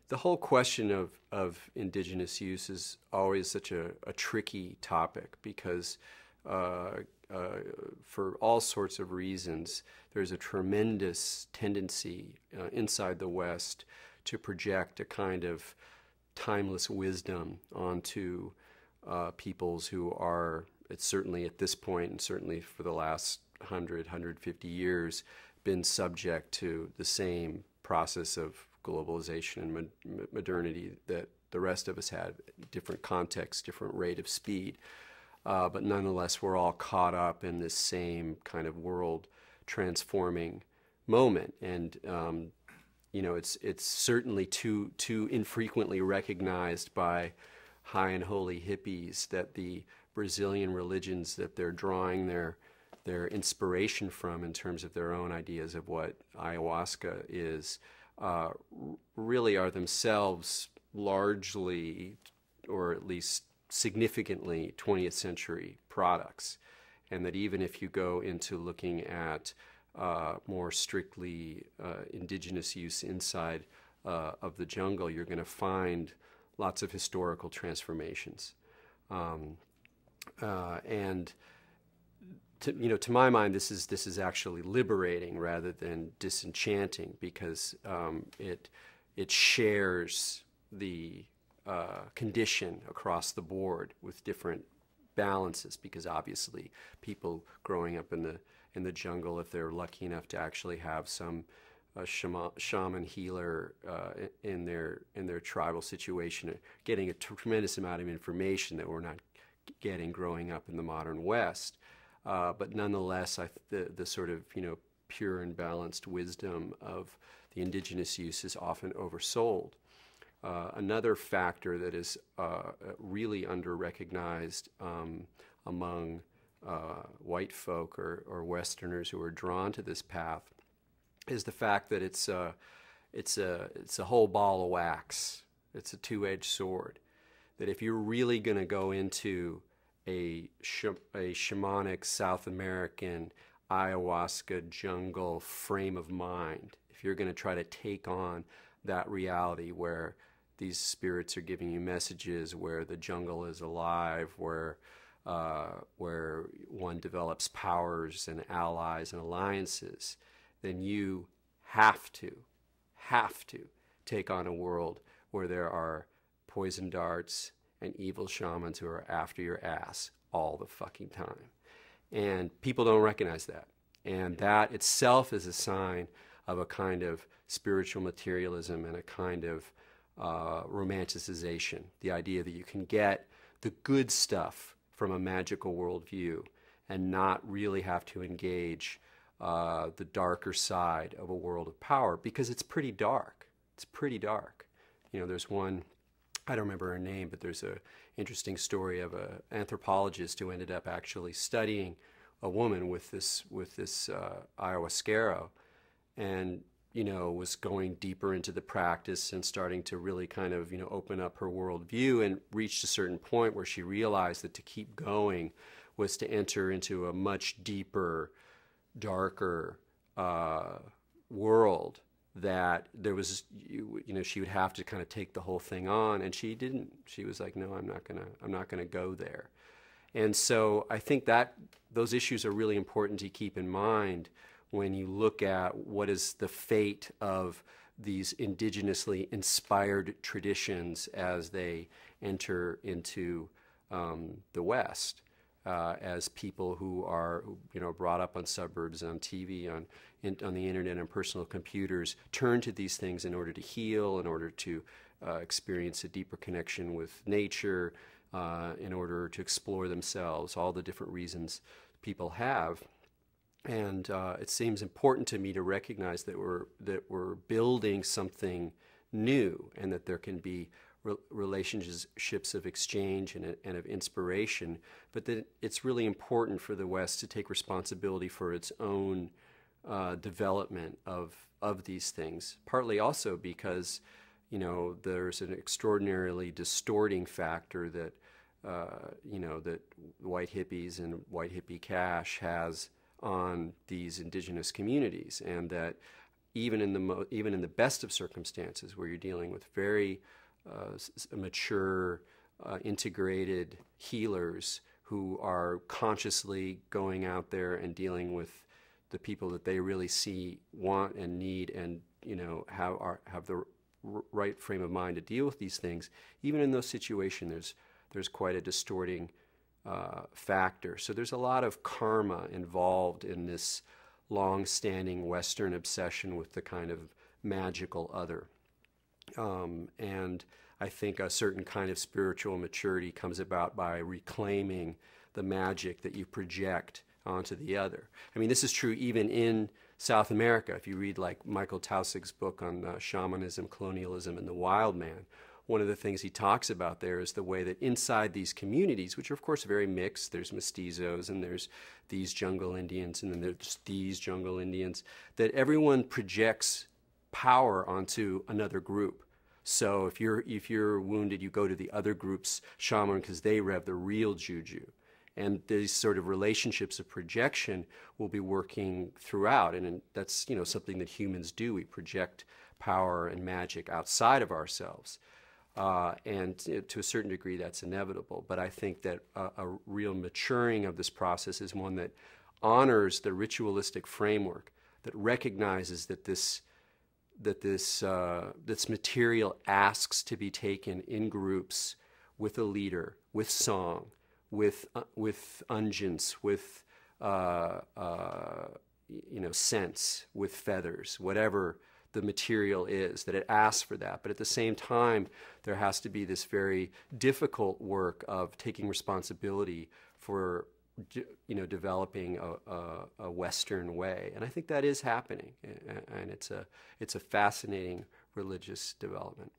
the whole question of indigenous use is always such a tricky topic because uh, uh, for all sorts of reasons, there's a tremendous tendency inside the West to project a kind of timeless wisdom onto peoples who are, it's certainly at this point, and certainly for the last 150 years, been subject to the same process of globalization and modernity that the rest of us had, different context, different rate of speed. But nonetheless, we're all caught up in this same kind of world transforming moment. And it's certainly too infrequently recognized by high and holy hippies that the Brazilian religions that they're drawing their inspiration from in terms of their own ideas of what ayahuasca is uh, really are themselves largely, or at least significantly, 20th century products. And that even if you go into looking at more strictly indigenous use inside of the jungle, you're going to find lots of historical transformations. Um, and to my mind, this is actually liberating rather than disenchanting because it shares the condition across the board with different balances. Because obviously, people growing up in the jungle, if they're lucky enough to actually have some shaman healer in their tribal situation, getting a tremendous amount of information that we're not getting growing up in the modern West. But nonetheless, the sort of pure and balanced wisdom of the indigenous use is often oversold. Another factor that is really under-recognized among white folk or Westerners who are drawn to this path is the fact that it's a whole ball of wax. It's a two-edged sword. That if you're really going to go into a shamanic South American ayahuasca jungle frame of mind, if you're going to try to take on that reality where these spirits are giving you messages, where the jungle is alive, where one develops powers and allies and alliances, then you have to take on a world where there are poison darts and evil shamans who are after your ass all the fucking time. And people don't recognize that. And that itself is a sign of a kind of spiritual materialism and a kind of romanticization. The idea that you can get the good stuff from a magical worldview and not really have to engage the darker side of a world of power, because it's pretty dark. It's pretty dark. There's one, I don't remember her name, but there's an interesting story of an anthropologist who ended up actually studying a woman with this ayahuasquero, and was going deeper into the practice and starting to really kind of open up her worldview, and reached a certain point where she realized that to keep going was to enter into a much deeper, darker world, that there was she would have to kind of take the whole thing on, and she didn't. She was like, no, I'm not gonna go there. And so I think that those issues are really important to keep in mind when you look at what is the fate of these indigenously inspired traditions as they enter into the West. As people who are, brought up on suburbs, on TV, on the internet, and personal computers, turn to these things in order to heal, in order to experience a deeper connection with nature, in order to explore themselves, all the different reasons people have. And it seems important to me to recognize that we're building something new, and that there can be relationships of exchange and of inspiration, but that it's really important for the West to take responsibility for its own development of these things. Partly also because there's an extraordinarily distorting factor that that white hippies and white hippie cash has on these indigenous communities, and that even in the best of circumstances, where you're dealing with very mature, integrated healers who are consciously going out there and dealing with the people that they really see, want, and need, and have the right frame of mind to deal with these things. Even in those situations, there's quite a distorting factor. So there's a lot of karma involved in this long-standing Western obsession with the kind of magical other. And I think a certain kind of spiritual maturity comes about by reclaiming the magic that you project onto the other. I mean, this is true even in South America. If you read like Michael Tausig's book on shamanism, colonialism, and the wild man, one of the things he talks about there is the way that inside these communities, which are of course very mixed, there's mestizos and there's these jungle Indians and then there's these jungle Indians, that everyone projects power onto another group. So if you're wounded, you go to the other group's shaman because they have the real juju. And these sort of relationships of projection will be working throughout. And that's, something that humans do. We project power and magic outside of ourselves. And to a certain degree, that's inevitable. But I think that a real maturing of this process is one that honors the ritualistic framework, that recognizes that this material asks to be taken in groups with a leader, with song, with unguents, with scents, with feathers, whatever the material is, that it asks for that. But at the same time, there has to be this very difficult work of taking responsibility for developing a Western way. And I think that is happening, and it's a fascinating religious development.